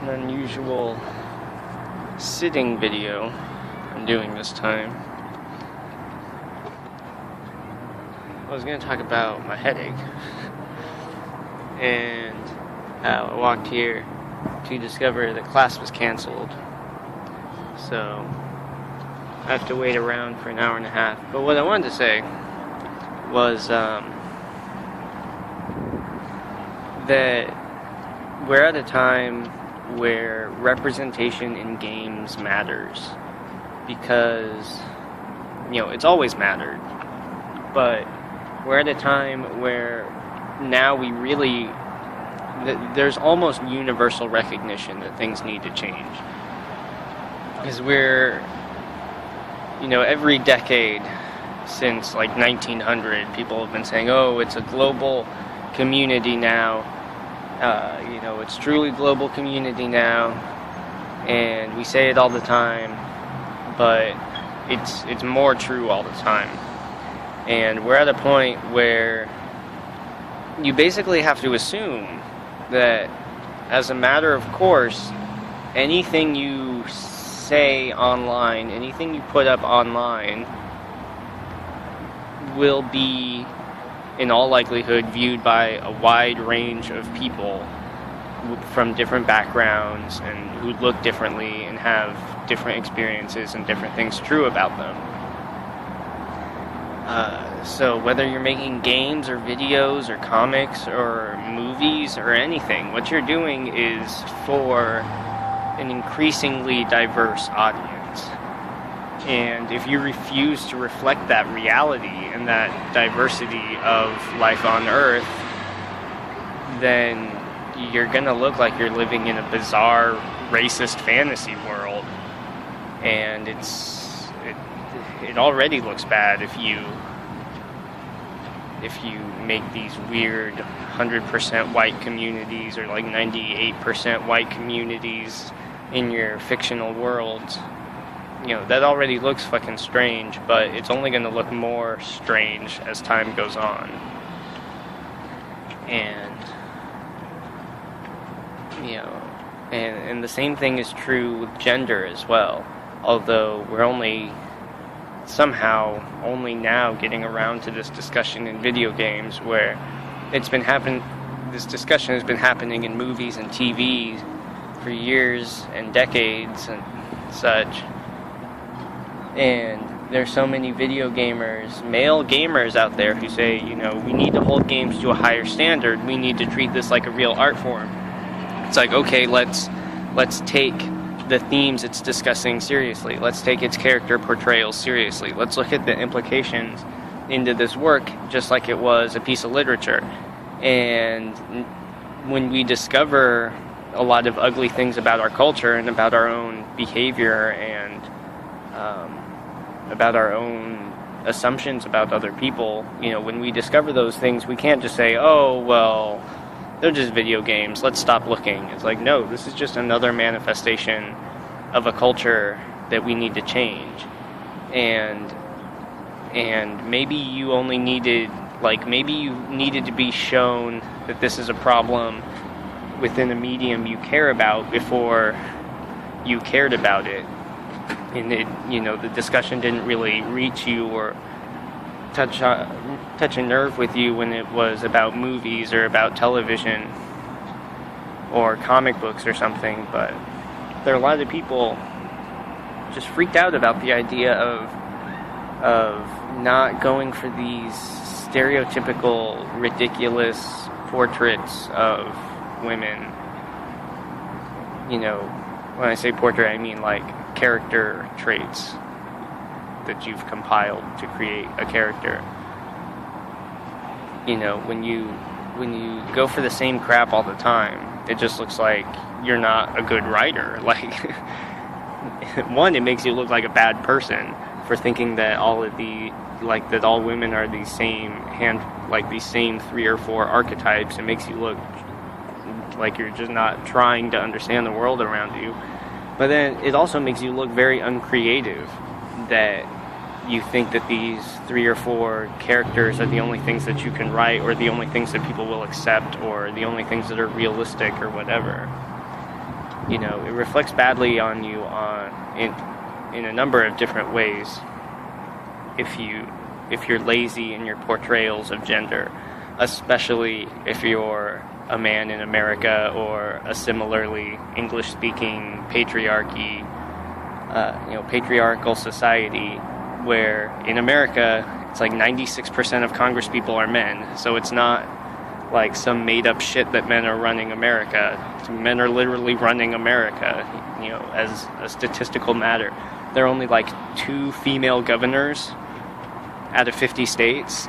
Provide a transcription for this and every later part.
an unusual sitting video I'm doing this time. I was going to talk about my headache, and I walked here to discover that class was canceled, so I have to wait around for an hour and a half. But what I wanted to say was that we're at a time where representation in games matters, because, it's always mattered, but we're at a time where now we really, there's almost universal recognition that things need to change, because we're, every decade since like 1900, people have been saying, oh, it's a global community now. It's truly global community now, and we say it all the time, but it's more true all the time. And we're at a point where you basically have to assume that, as a matter of course, anything you say online, anything you put up online, will be, in all likelihood, viewed by a wide range of people from different backgrounds and who look differently and have different experiences and different things true about them. So whether you're making games or videos or comics or movies or anything, what you're doing is for an increasingly diverse audience. And if you refuse to reflect that reality and that diversity of life on Earth, then you're gonna look like you're living in a bizarre, racist fantasy world. And it already looks bad if you make these weird 100% white communities or like 98% white communities in your fictional worlds. That already looks fucking strange, but it's only going to look more strange as time goes on. And, and the same thing is true with gender as well. Although we're somehow only now getting around to this discussion in video games, where this discussion has been happening in movies and TV for years and decades and such. And there's so many video gamers, male gamers out there who say, we need to hold games to a higher standard. We need to treat this like a real art form. It's like, okay, let's take the themes it's discussing seriously. Let's take its character portrayals seriously. Let's look at the implications into this work just like it was a piece of literature. And when we discover a lot of ugly things about our culture and about our own behavior and about our own assumptions about other people, when we discover those things, we can't just say, oh, well, they're just video games, let's stop looking. It's like, no, this is just another manifestation of a culture that we need to change. And maybe you needed to be shown that this is a problem within a medium you care about before you cared about it. And the discussion didn't really reach you or touch a nerve with you when it was about movies or about television or comic books or something. But there are a lot of people just freaked out about the idea of not going for these stereotypical, ridiculous portraits of women. When I say portrait, I mean like character traits that you've compiled to create a character. When you go for the same crap all the time, it just looks like you're not a good writer. Like, one, it makes you look like a bad person for thinking that all women are these same these same 3 or 4 archetypes. It makes you look like you're just not trying to understand the world around you. But then it also makes you look very uncreative, that you think that these 3 or 4 characters are the only things that you can write, or the only things that people will accept, or the only things that are realistic, or whatever. It reflects badly on you in a number of different ways if you're lazy in your portrayals of gender, especially if you're a man in America or a similarly English-speaking patriarchal society, where in America it's like 96% of Congresspeople are men, so it's not like some made-up shit that men are running America. Men are literally running America, as a statistical matter. There are only like 2 female governors out of 50 states.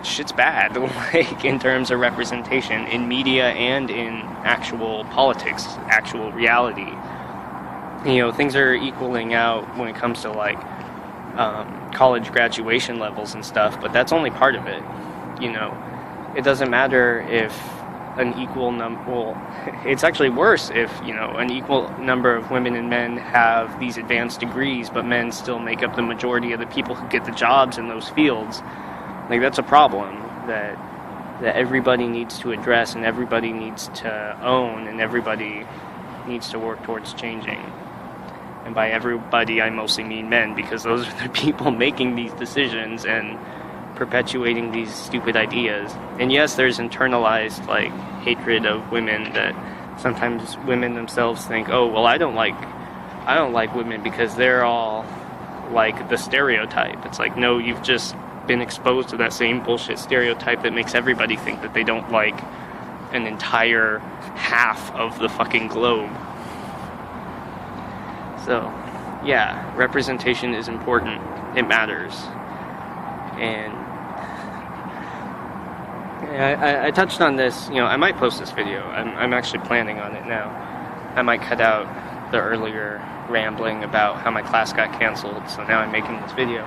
Shit's bad, like, in terms of representation in media and in actual politics, actual reality. Things are equaling out when it comes to, like, college graduation levels and stuff, but that's only part of it. It doesn't matter if an equal number, well, it's actually worse if, an equal number of women and men have these advanced degrees, but men still make up the majority of the people who get the jobs in those fields. Like, that's a problem that everybody needs to address, and everybody needs to own, and everybody needs to work towards changing. And by everybody, I mostly mean men, because those are the people making these decisions and perpetuating these stupid ideas. And yes, there's internalized, like, hatred of women that sometimes women themselves think, oh, well, I don't like women because they're all like the stereotype. It's like, no, you've just been exposed to that same bullshit stereotype that makes everybody think that they don't like an entire half of the fucking globe. So, yeah, representation is important. It matters. And I touched on this, I might post this video. I'm actually planning on it now. I might cut out the earlier rambling about how my class got canceled, so now I'm making this video.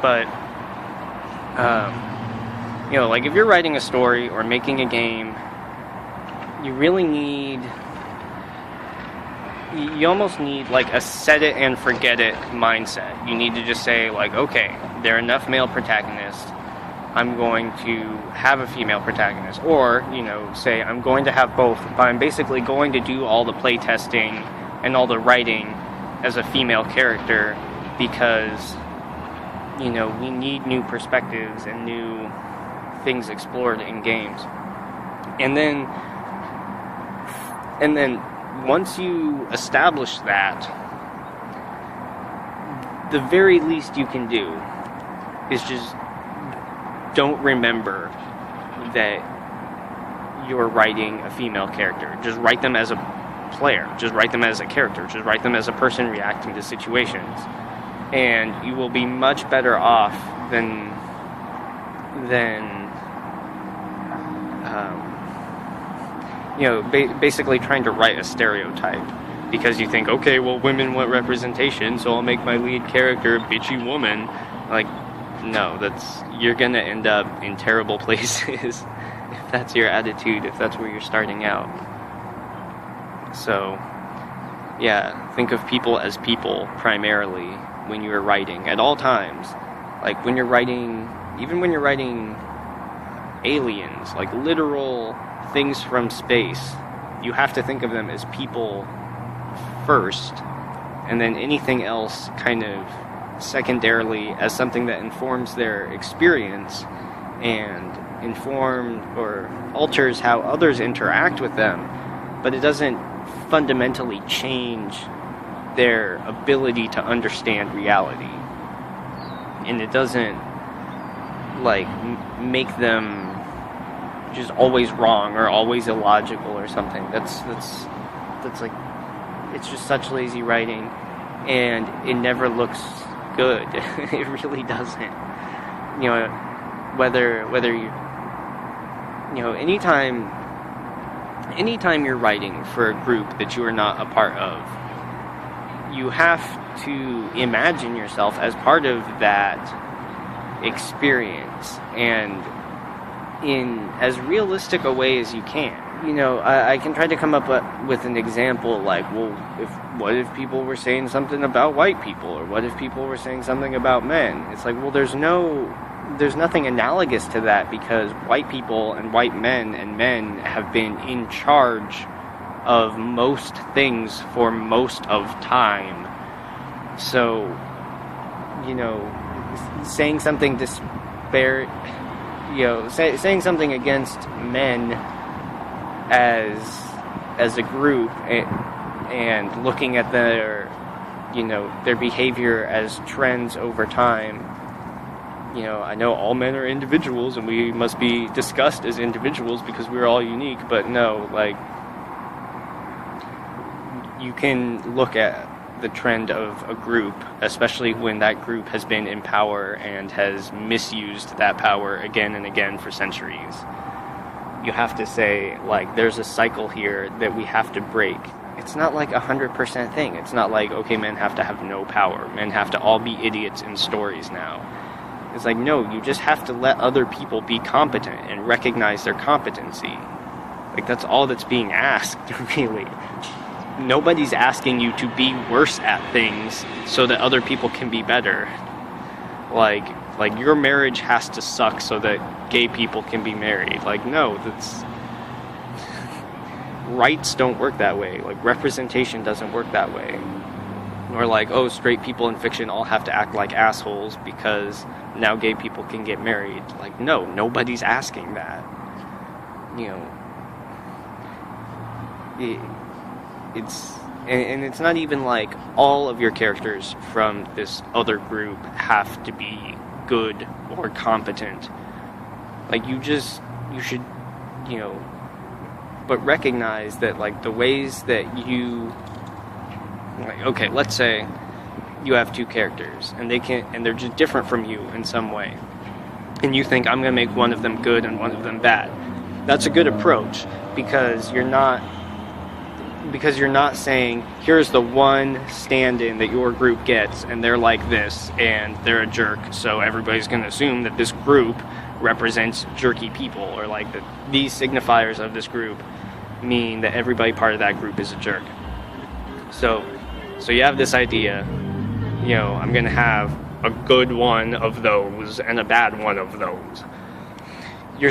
But, like, if you're writing a story or making a game, you really you almost need, like, a set it and forget it mindset. You need to just say, like, okay, there are enough male protagonists, I'm going to have a female protagonist. Or, say I'm going to have both, but I'm basically going to do all the playtesting and all the writing as a female character because, we need new perspectives and new things explored in games. And then once you establish that, the very least you can do is just don't remember that you're writing a female character. Just write them as a player. Just write them as a character. Just write them as a person reacting to situations. And you will be much better off than basically trying to write a stereotype because you think, okay, well, women want representation, so I'll make my lead character a bitchy woman. Like, no, you're gonna end up in terrible places if that's your attitude, if that's where you're starting out. So, yeah, think of people as people primarily when you're writing at all times. Like, when you're writing, even when you're writing aliens, like literal things from space, you have to think of them as people first, and then anything else kind of secondarily as something that informs their experience and or alters how others interact with them, but it doesn't fundamentally change their ability to understand reality, and it doesn't like make them just always wrong or always illogical or something. That's like, it's just such lazy writing, and it never looks good. It really doesn't. Whether you anytime you're writing for a group that you are not a part of, you have to imagine yourself as part of that experience and in as realistic a way as you can. I can try to come up with an example like, well, what if people were saying something about white people, or what if people were saying something about men? It's like, well, there's nothing analogous to that, because white people and white men and men have been in charge of most things for most of time. So, saying something saying something against men as a group, and looking at their behavior as trends over time. I know all men are individuals and we must be discussed as individuals because we're all unique, but no, you can look at the trend of a group, especially when that group has been in power and has misused that power again and again for centuries. You have to say, there's a cycle here that we have to break. It's not 100% thing. It's not okay, men have to have no power. Men have to all be idiots in stories now. It's no, you just have to let other people be competent and recognize their competency. That's all that's being asked, really. Nobody's asking you to be worse at things so that other people can be better. Your marriage has to suck so that gay people can be married. No, that's... Rights don't work that way. Representation doesn't work that way. Or straight people in fiction all have to act like assholes because now gay people can get married. No, nobody's asking that. It's not even all of your characters from this other group have to be good or competent. You should, but recognize that the ways that you, okay, let's say you have two characters and they're just different from you in some way, and you think, I'm going to make one of them good and one of them bad. That's a good approach because you're not saying, here's the one stand-in that your group gets, and they're like this, and they're a jerk, so everybody's going to assume that this group represents jerky people, or that these signifiers of this group mean that everybody part of that group is a jerk. So you have this idea, I'm going to have a good one of those and a bad one of those. You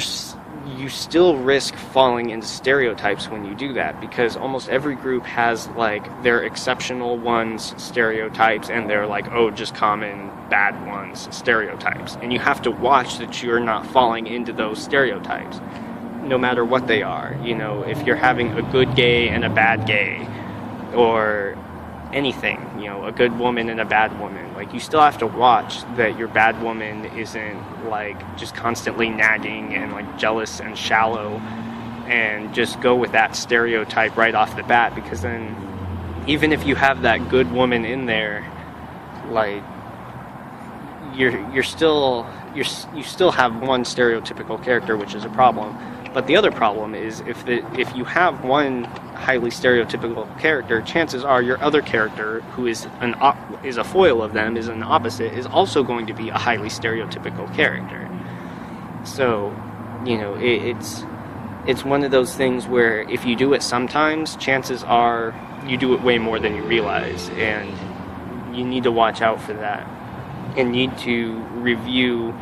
still risk falling into stereotypes when you do that, because almost every group has their exceptional ones stereotypes and their just common bad ones stereotypes, and you have to watch that you're not falling into those stereotypes no matter what they are. If you're having a good gay and a bad gay, or anything, a good woman and a bad woman, you still have to watch that your bad woman isn't just constantly nagging and jealous and shallow, and just go with that stereotype right off the bat, because then even if you have that good woman in there, you still have one stereotypical character, which is a problem. But the other problem is if you have one highly stereotypical character, chances are your other character, who is a foil of them, is an opposite, is also going to be a highly stereotypical character. So, it's one of those things where if you do it sometimes, chances are you do it way more than you realize, and you need to watch out for that, and need to review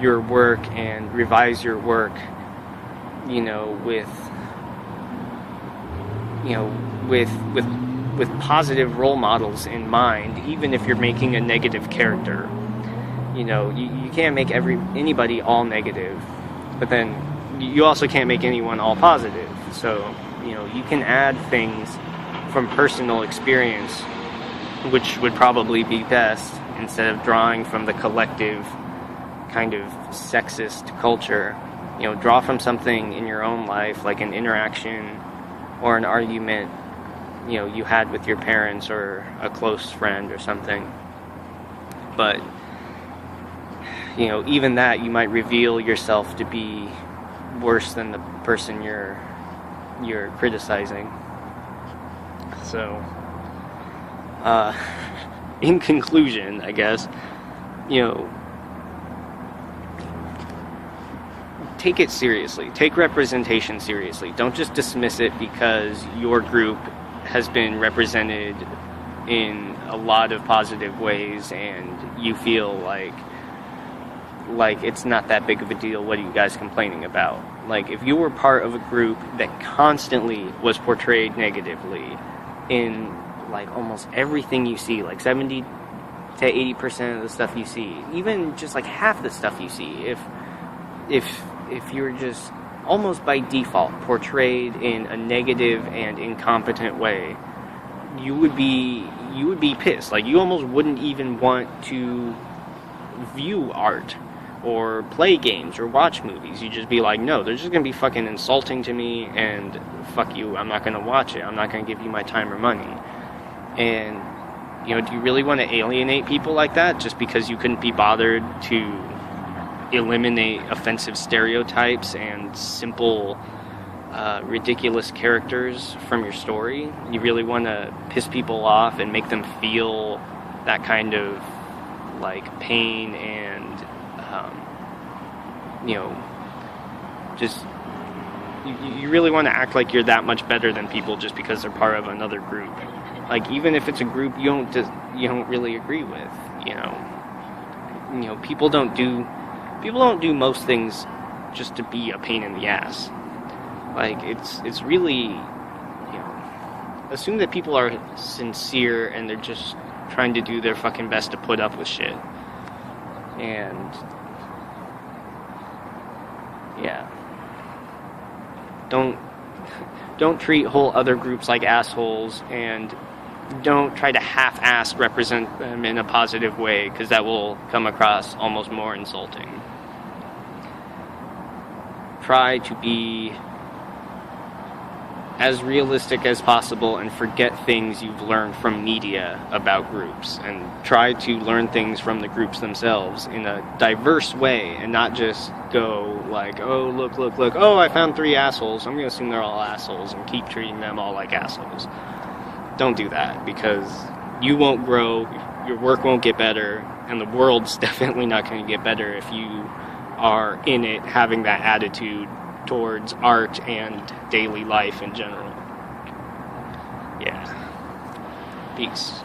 your work and revise your work, with positive role models in mind, even if you're making a negative character. You can't make anybody all negative, but then you also can't make anyone all positive. So, you can add things from personal experience, which would probably be best, instead of drawing from the collective kind of sexist culture. Draw from something in your own life, like an interaction or an argument, you had with your parents or a close friend or something. But, even that, you might reveal yourself to be worse than the person you're criticizing. So, in conclusion, I guess, take it seriously. Take representation seriously. Don't just dismiss it because your group has been represented in a lot of positive ways and you feel like it's not that big of a deal. What are you guys complaining about? Like, if you were part of a group that constantly was portrayed negatively in, like, almost everything you see, like 70 to 80% of the stuff you see, even just, like, half the stuff you see, if you're just almost by default portrayed in a negative and incompetent way, you would be pissed. Like, you almost wouldn't even want to view art or play games or watch movies. You'd just be like, no, they're just gonna be fucking insulting to me, and fuck you, I'm not gonna watch it. I'm not gonna give you my time or money. And, you know, do you really want to alienate people like that just because you couldn't be bothered to eliminate offensive stereotypes and simple, ridiculous characters from your story? You really want to piss people off and make them feel that kind of, like, pain and, you know, just, you really want to act like you're that much better than people just because they're part of another group. Like, even if it's a group you don't really agree with, you know, people don't do most things just to be a pain in the ass. Like, it's really, you know, assume that people are sincere and they're just trying to do their fucking best to put up with shit. And yeah, don't treat whole other groups like assholes, and don't try to half-ass represent them in a positive way, because that will come across almost more insulting. Try to be as realistic as possible and forget things you've learned from media about groups, and try to learn things from the groups themselves in a diverse way, and not just go like, oh, look, oh, I found 3 assholes, I'm going to assume they're all assholes and keep treating them all like assholes. Don't do that, because you won't grow, your work won't get better, and the world's definitely not going to get better if you are in it having that attitude towards art and daily life in general. Yeah. Peace.